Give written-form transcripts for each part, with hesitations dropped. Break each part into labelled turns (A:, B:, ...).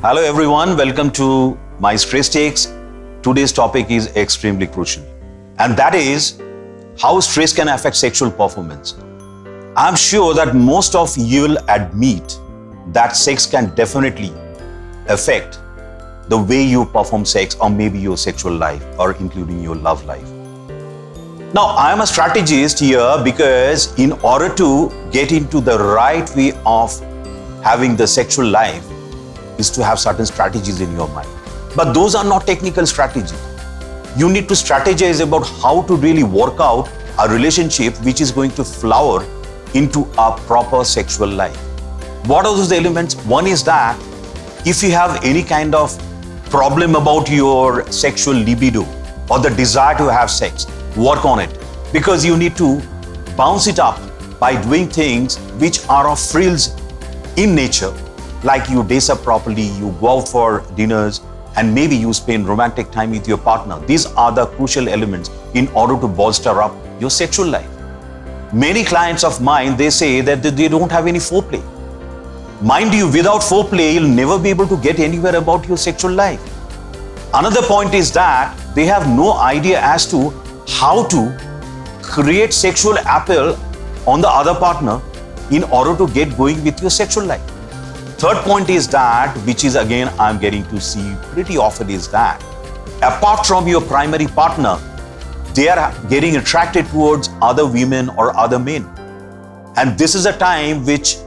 A: Hello everyone, welcome to my Stress Takes. Today's topic is extremely crucial, and that is how stress can affect sexual performance. I'm sure that most of you will admit that sex can definitely affect the way you perform sex, or maybe your sexual life, or including your love life. Now, I am a strategist here because in order to get into the right way of having the sexual life is to have certain strategies in your mind. But those are not technical strategies. You need to strategize about how to really work out a relationship which is going to flower into a proper sexual life. What are those elements? One is that if you have any kind of problem about your sexual libido or the desire to have sex, work on it, because you need to bounce it up by doing things which are of frills in nature, like you dress up properly, you go out for dinners, and maybe you spend romantic time with your partner. These are the crucial elements in order to bolster up your sexual life. Many clients of mine, they say that they don't have any foreplay. Mind you, without foreplay, you'll never be able to get anywhere about your sexual life. Another point is that they have no idea as to how to create sexual appeal on the other partner in order to get going with your sexual life. Third point is that, which is again I'm getting to see pretty often, is that apart from your primary partner, they are getting attracted towards other women or other men. And this is a time which,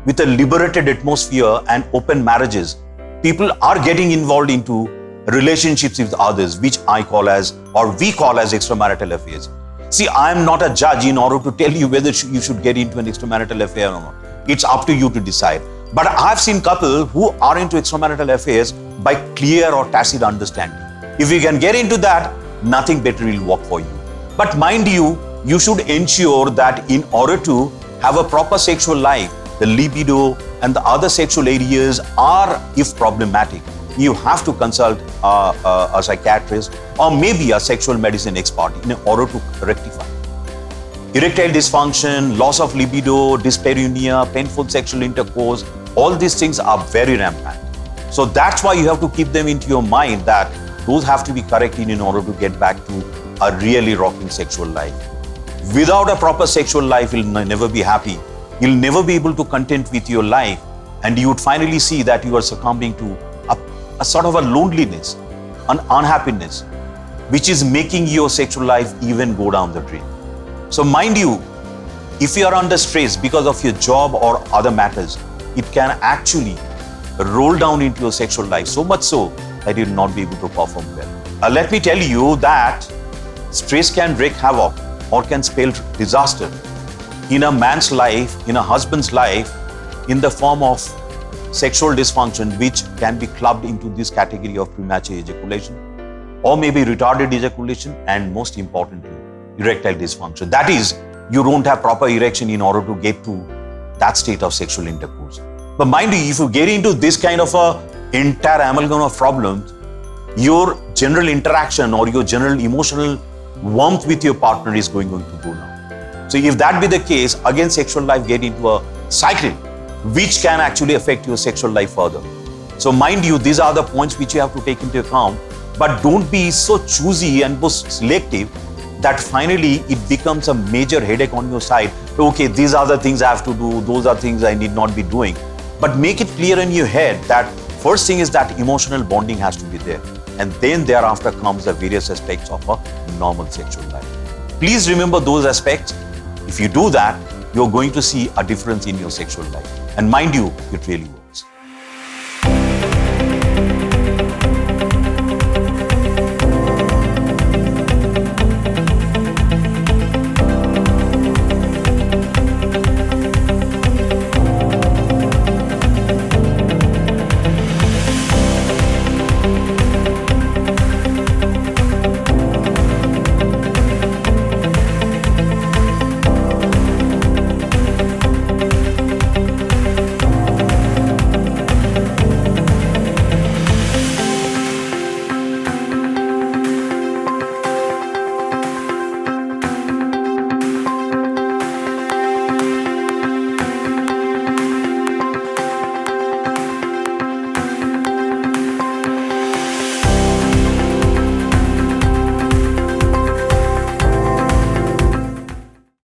A: with a liberated atmosphere and open marriages, people are getting involved into relationships with others, which I call as, or we call as, extramarital affairs. See, I am not a judge in order to tell you whether you should get into an extramarital affair or not. It's up to you to decide. But I've seen couples who are into extramarital affairs by clear or tacit understanding. If you can get into that, nothing better will work for you. But mind you, you should ensure that in order to have a proper sexual life, the libido and the other sexual areas are, if problematic, you have to consult a psychiatrist or maybe a sexual medicine expert in order to rectify. Erectile dysfunction, loss of libido, dyspareunia, painful sexual intercourse, all these things are very rampant. So that's why you have to keep them into your mind, that those have to be corrected in order to get back to a really rocking sexual life. Without a proper sexual life, you'll never be happy. You'll never be able to content with your life, and you would finally see that you are succumbing to a sort of a loneliness, an unhappiness, which is making your sexual life even go down the drain. So mind you, if you are under stress because of your job or other matters, it can actually roll down into your sexual life, so much so that you will not be able to perform well. Let me tell you that stress can wreak havoc or can spell disaster in a man's life, in a husband's life, in the form of sexual dysfunction, which can be clubbed into this category of premature ejaculation, or maybe retarded ejaculation, and most importantly, erectile dysfunction. That is, you don't have proper erection in order to get to that state of sexual intercourse. But mind you, if you get into this kind of a entire amalgam of problems, your general interaction or your general emotional warmth with your partner is going to go down. So if that be the case, again, sexual life get into a cycle which can actually affect your sexual life further. So mind you, these are the points which you have to take into account, but don't be so choosy and so selective that finally it becomes a major headache on your side. Okay, these are the things I have to do, those are things I need not be doing. But make it clear in your head that first thing is that emotional bonding has to be there, and then thereafter comes the various aspects of a normal sexual life. Please remember those aspects. If you do that, you're going to see a difference in your sexual life. And mind you, it really works.